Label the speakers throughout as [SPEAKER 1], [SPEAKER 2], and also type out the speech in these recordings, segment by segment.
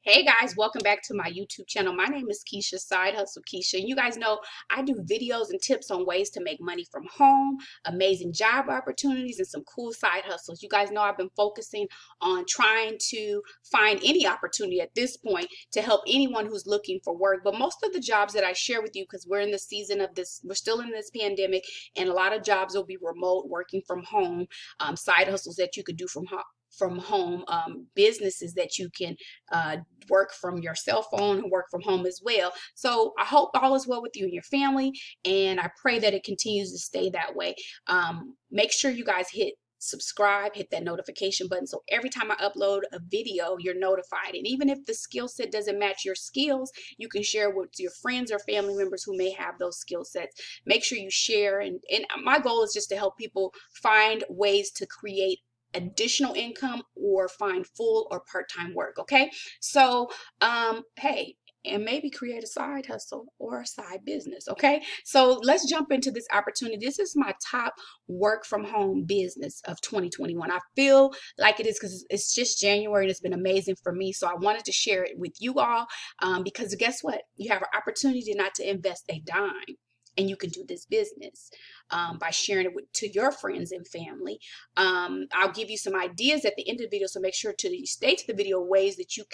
[SPEAKER 1] Hey guys, welcome back to my YouTube channel. My name is Keisha, Side Hustle Keisha. And you guys know I do videos and tips on ways to make money from home, amazing job opportunities, and some cool side hustles. You guys know I've been focusing on trying to find any opportunity at this point to help anyone who's looking for work. But most of the jobs that I share with you, because we're in the season of this, we're still in this pandemic, and a lot of jobs will be remote, working from home, side hustles that you could do from home, businesses that you can work from your cell phone and work from home as well. So I hope all is well with you and your family, and I pray that it continues to stay that way. Make sure you guys hit subscribe, hit that notification button, so every time I upload a video, you're notified. And even if the skill set doesn't match your skills, you can share with your friends or family members who may have those skill sets. Make sure you share, and my goal is just to help people find ways to create additional income or find full or part-time work. Okay, so hey, and maybe create a side hustle or a side business. Okay, so let's jump into this opportunity. This is my top work from home business of 2021. I feel like it is because it's just January and it's been amazing for me, so I wanted to share it with you all, because guess what, you have an opportunity not to invest a dime, and you can do this business by sharing it to your friends and family. I'll give you some ideas at the end of the video, so make sure to stay to the video, ways that you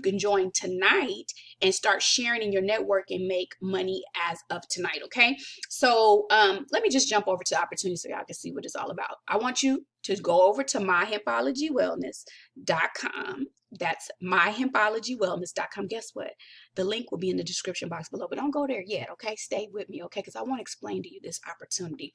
[SPEAKER 1] can join tonight and start sharing in your network and make money as of tonight. Okay, so let me just jump over to the opportunity so y'all can see what it's all about. I want you to go over to myhempologywellness.com. That's myhempologywellness.com. Guess what? The link will be in the description box below, but don't go there yet. Okay, stay with me. Okay, because I want to explain to you this opportunity.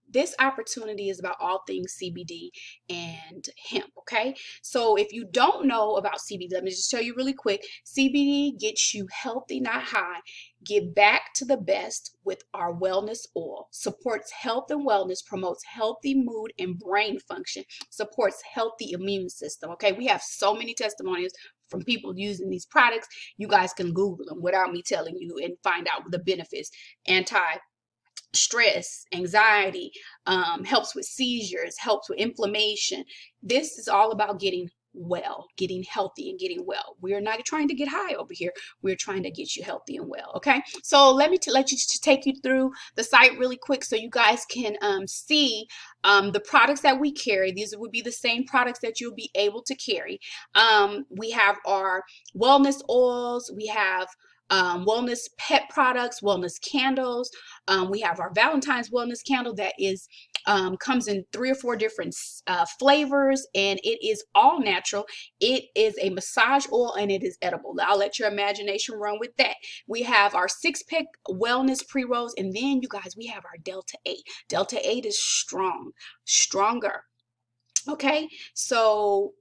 [SPEAKER 1] This opportunity is about all things CBD and hemp. Okay, so if you don't know about CBD, let me just tell you really quick. CBD gets you healthy, not high. Get back to the best with our wellness oil. Supports health and wellness, promotes healthy mood and brain function, supports healthy immune system. Okay, we have so many testimonials from people using these products. You guys can Google them without me telling you and find out the benefits. Stress, anxiety, helps with seizures, helps with inflammation. This is all about getting well, getting healthy and getting well. We're not trying to get high over here. We're trying to get you healthy and well. Okay, so let me let you take you through the site really quick so you guys can see the products that we carry. These would be the same products that you'll be able to carry. We have our wellness oils. We have wellness pet products, wellness candles. We have our Valentine's wellness candle that is comes in 3 or 4 different flavors, and it is all natural. It is a massage oil and it is edible. I'll let your imagination run with that. We have our 6-pack wellness pre-rolls, and then you guys, we have our Delta 8. Delta 8 is stronger. Okay, so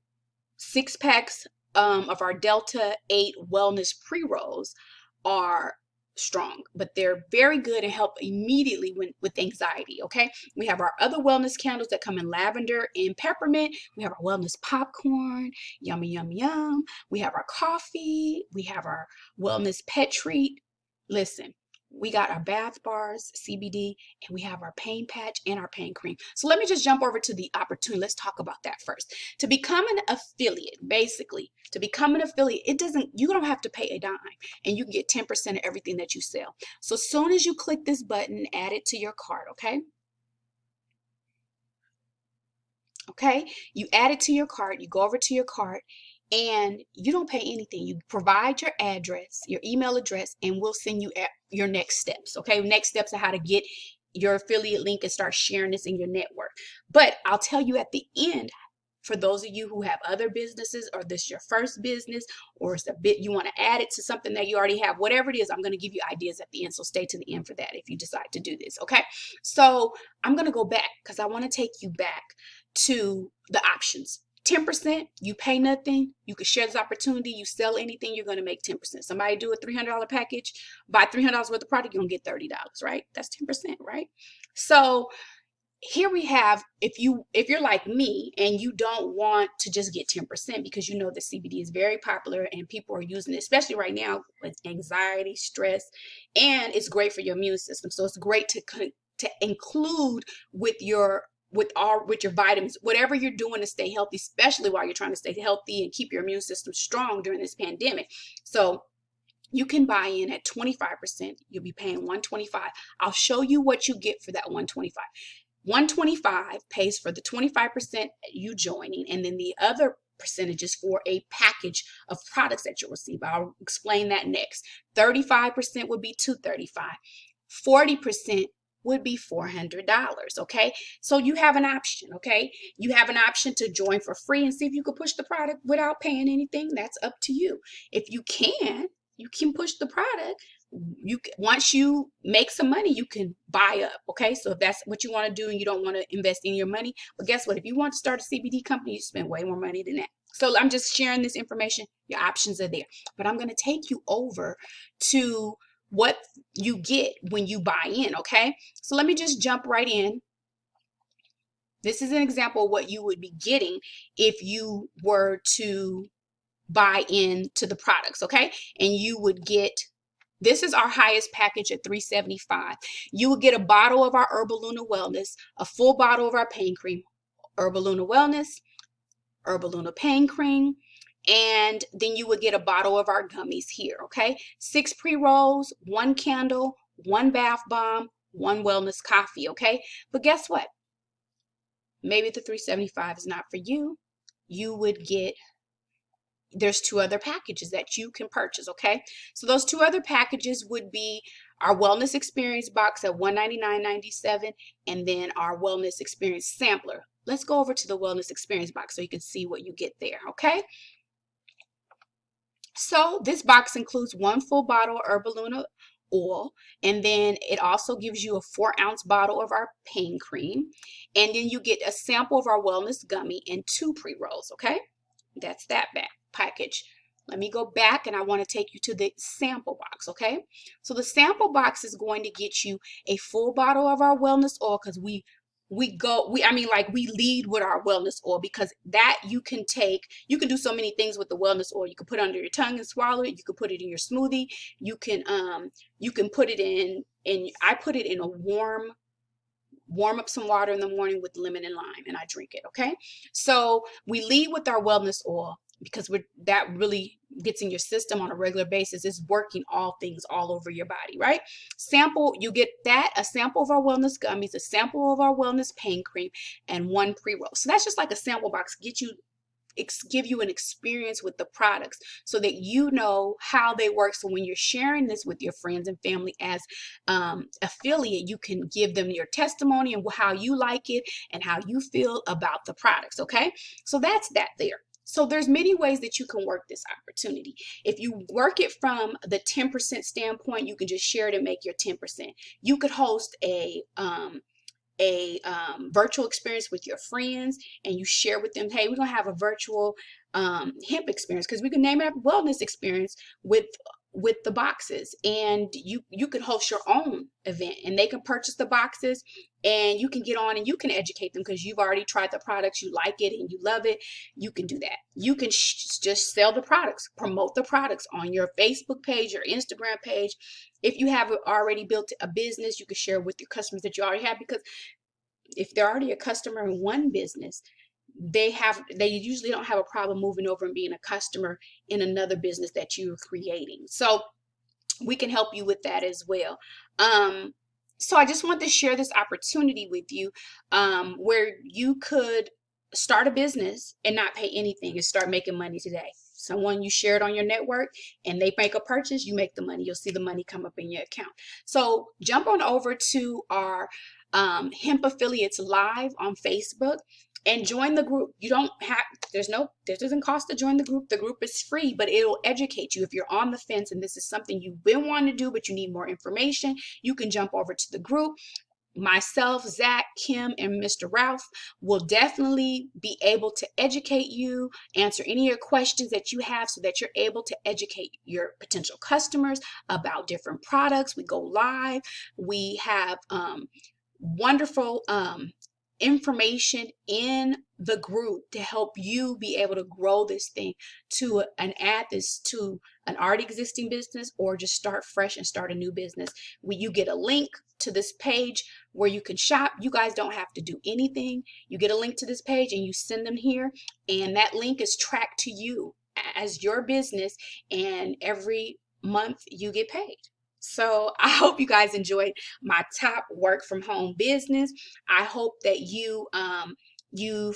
[SPEAKER 1] 6 packs of our Delta 8 wellness pre-rolls are strong, but they're very good and help immediately with anxiety. Okay, we have our other wellness candles that come in lavender and peppermint. We have our wellness popcorn, yummy yum yum. We have our coffee. We have our wellness pet treat. Listen, we got our bath bars, CBD, and we have our pain patch and our pain cream. So let me just jump over to the opportunity. Let's talk about that first. To become an affiliate, basically, to become an affiliate, you don't have to pay a dime, and you can get 10% of everything that you sell. So as soon as you click this button, add it to your cart, okay? Okay, you add it to your cart, you go over to your cart, and you don't pay anything. You provide your address, your email address, and we'll send you your next steps. Okay, next steps are how to get your affiliate link and start sharing this in your network. But I'll tell you at the end, for those of you who have other businesses, or this is your first business, or it's a bit you want to add it to something that you already have, whatever it is, I'm going to give you ideas at the end. So stay to the end for that if you decide to do this. Okay, so I'm going to go back because I want to take you back to the options. 10%, you pay nothing. You can share this opportunity. You sell anything, you're going to make 10%. Somebody do a $300 package, buy $300 worth of product, you're going to get $30, right? That's 10%, right? So here we have, if you're like me and you don't want to just get 10%, because you know the CBD is very popular and people are using it, especially right now with anxiety, stress, and it's great for your immune system. So it's great to include with your with your vitamins, whatever you're doing to stay healthy, especially while you're trying to stay healthy and keep your immune system strong during this pandemic. So you can buy in at 25%. You'll be paying 125. I'll show you what you get for that 125. 125 pays for the 25% you joining, and then the other percentages for a package of products that you'll receive. I'll explain that next. 35% would be $235. 40% would be $400. Okay, so you have an option. Okay, you have an option to join for free and see if you can push the product without paying anything. That's up to you. If you can push the product. Once you make some money, you can buy up. Okay, so if that's what you want to do and you don't want to invest in your money, but guess what, if you want to start a CBD company, you spend way more money than that. So I'm just sharing this information. Your options are there, but I'm going to take you over to what you get when you buy in. Okay, so let me just jump right in. This is an example of what you would be getting if you were to buy into the products. Okay, and you would get, this is our highest package at $375. You will get a bottle of our Herbaluna Wellness, a full bottle of our pain cream, Herbaluna Wellness, Herbaluna pain cream, and then you would get a bottle of our gummies here, okay? 6 pre-rolls, 1 candle, 1 bath bomb, 1 wellness coffee, okay? But guess what? Maybe the $375 is not for you. You would get, there's 2 other packages that you can purchase. Okay, so those 2 other packages would be our wellness experience box at $199.97, and then our wellness experience sampler. Let's go over to the wellness experience box so you can see what you get there. Okay, so this box includes 1 full bottle of Herbaluna oil, and then it also gives you a 4-ounce bottle of our pain cream, and then you get a sample of our wellness gummy and 2 pre-rolls. Okay, that's that package. Let me go back, and I want to take you to the sample box. Okay, so the sample box is going to get you a full bottle of our wellness oil, because we lead with our wellness oil, because that you can do so many things with the wellness oil. You can put it under your tongue and swallow it. You can put it in your smoothie. You can put it in I put it in a warm up some water in the morning with lemon and lime, and I drink it. Okay, so we lead with our wellness oil because that really gets in your system on a regular basis. It's working all things all over your body, right? Sample, you get that, a sample of our wellness gummies, a sample of our wellness pain cream, and 1 pre-roll. So that's just like a sample box, give you an experience with the products so that you know how they work. So when you're sharing this with your friends and family as affiliate, you can give them your testimony and how you like it and how you feel about the products. Okay, so that's that there. So there's many ways that you can work this opportunity. If you work it from the 10% standpoint, you can just share it and make your 10%. You could host a virtual experience with your friends, and you share with them, hey, we're gonna have a virtual hemp experience, because we can name it a wellness experience with the boxes, and you could host your own event, and they can purchase the boxes, and you can get on and you can educate them because you've already tried the products, you like it and you love it. You can do that. You can just sell the products, promote the products on your Facebook page, your Instagram page. If you have already built a business, you can share with your customers that you already have, because if they're already a customer in one business, they usually don't have a problem moving over and being a customer in another business that you're creating. So we can help you with that as well. So I just want to share this opportunity with you, where you could start a business and not pay anything and start making money today. Someone you share it on your network and they make a purchase, you make the money. You'll see the money come up in your account. So jump on over to our Hemp Affiliates Live on Facebook and join the group. You don't have, there doesn't cost to join the group. The group is free, but it'll educate you. If you're on the fence and this is something you've been wanting to do, but you need more information, you can jump over to the group. Myself, Zach, Kim, and Mr. Ralph will definitely be able to educate you, answer any of your questions that you have so that you're able to educate your potential customers about different products. We go live. We have wonderful information in the group to help you be able to grow this thing to and add this to an already existing business, or just start fresh and start a new business. When you get a link to this page where you can shop, you guys don't have to do anything. You get a link to this page and you send them here, and that link is tracked to you as your business, and every month you get paid. So I hope you guys enjoyed my top work from home business. I hope that you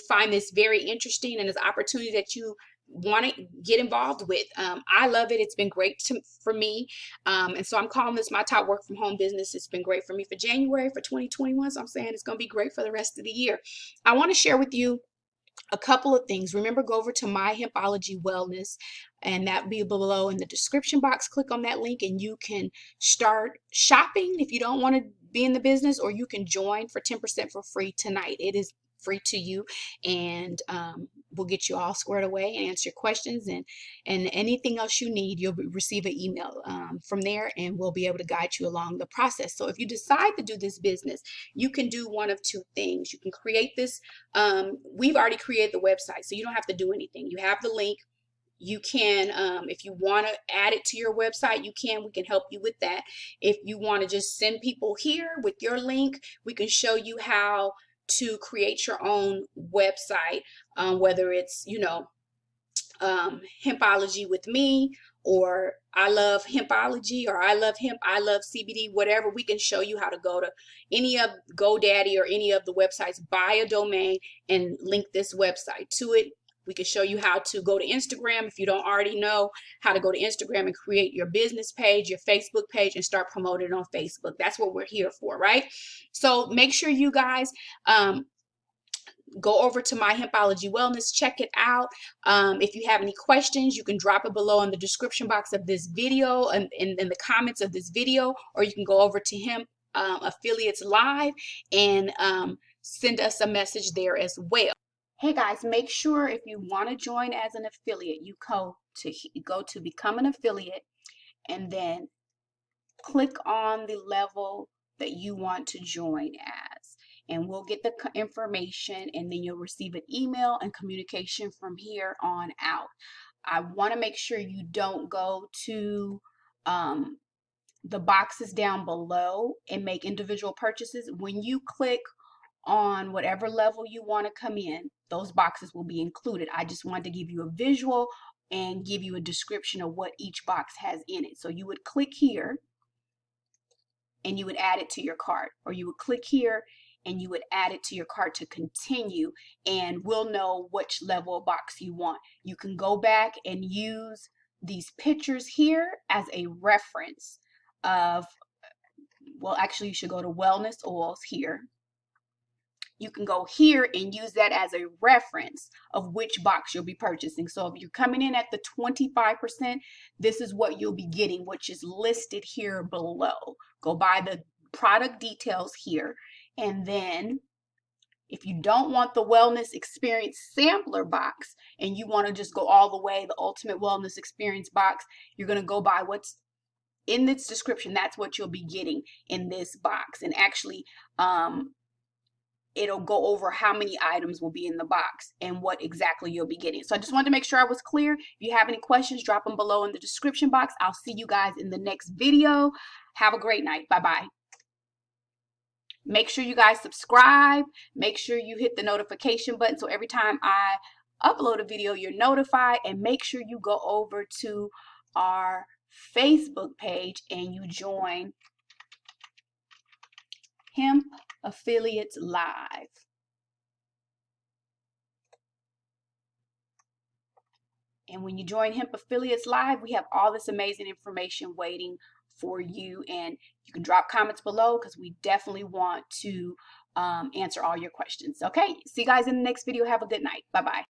[SPEAKER 1] find this very interesting and as an opportunity that you want to get involved with. I love it. It's been great for me. And so I'm calling this my top work from home business. It's been great for me for January for 2021. So I'm saying it's going to be great for the rest of the year. I want to share with you a couple of things. Remember, go over to My Hempology Wellness, and that be below in the description box. Click on that link and you can start shopping if you don't want to be in the business, or you can join for 10% for free tonight. It is free to you, and we'll get you all squared away and answer your questions, and anything else you need, you'll receive an email from there, and we'll be able to guide you along the process. So if you decide to do this business, you can do one of two things. You can create this. We've already created the website, so you don't have to do anything. You have the link. You can, if you want to add it to your website, you can. We can help you with that. If you want to just send people here with your link, we can show you how to create your own website, whether it's, Hempology with me, or I love Hempology, or I love hemp, I love CBD, whatever. We can show you how to go to any of GoDaddy or any of the websites, buy a domain and link this website to it. We can show you how to go to Instagram if you don't already know how to go to Instagram and create your business page, your Facebook page, and start promoting it on Facebook. That's what we're here for, right? So make sure you guys go over to My Hempology Wellness, check it out. If you have any questions, you can drop it below in the description box of this video and in the comments of this video, or you can go over to Hemp Affiliates Live and send us a message there as well. Hey guys, make sure if you want to join as an affiliate, you go to become an affiliate, and then click on the level that you want to join as, and we'll get the information, and then you'll receive an email and communication from here on out. I want to make sure you don't go to the boxes down below and make individual purchases. When you click on whatever level you want to come in, those boxes will be included. I just wanted to give you a visual and give you a description of what each box has in it. So you would click here and you would add it to your cart, or you would click here and you would add it to your cart to continue, and we'll know which level of box you want. You can go back and use these pictures here as a reference of, well, actually you should go to wellness oils here. You can go here and use that as a reference of which box you'll be purchasing. So if you're coming in at the 25%, this is what you'll be getting, which is listed here below. Go by the product details here. And then if you don't want the Wellness Experience Sampler box and you want to just go all the way, the Ultimate Wellness Experience box, you're going to go by what's in this description. That's what you'll be getting in this box. And actually, it'll go over how many items will be in the box and what exactly you'll be getting. So I just wanted to make sure I was clear. If you have any questions, drop them below in the description box. I'll see you guys in the next video. Have a great night. Bye-bye. Make sure you guys subscribe. Make sure you hit the notification button so every time I upload a video, you're notified. And make sure you go over to our Facebook page and you join Hemp Affiliates Live. And when you join Hemp Affiliates Live, we have all this amazing information waiting for you. And you can drop comments below because we definitely want to answer all your questions. Okay, see you guys in the next video. Have a good night. Bye-bye.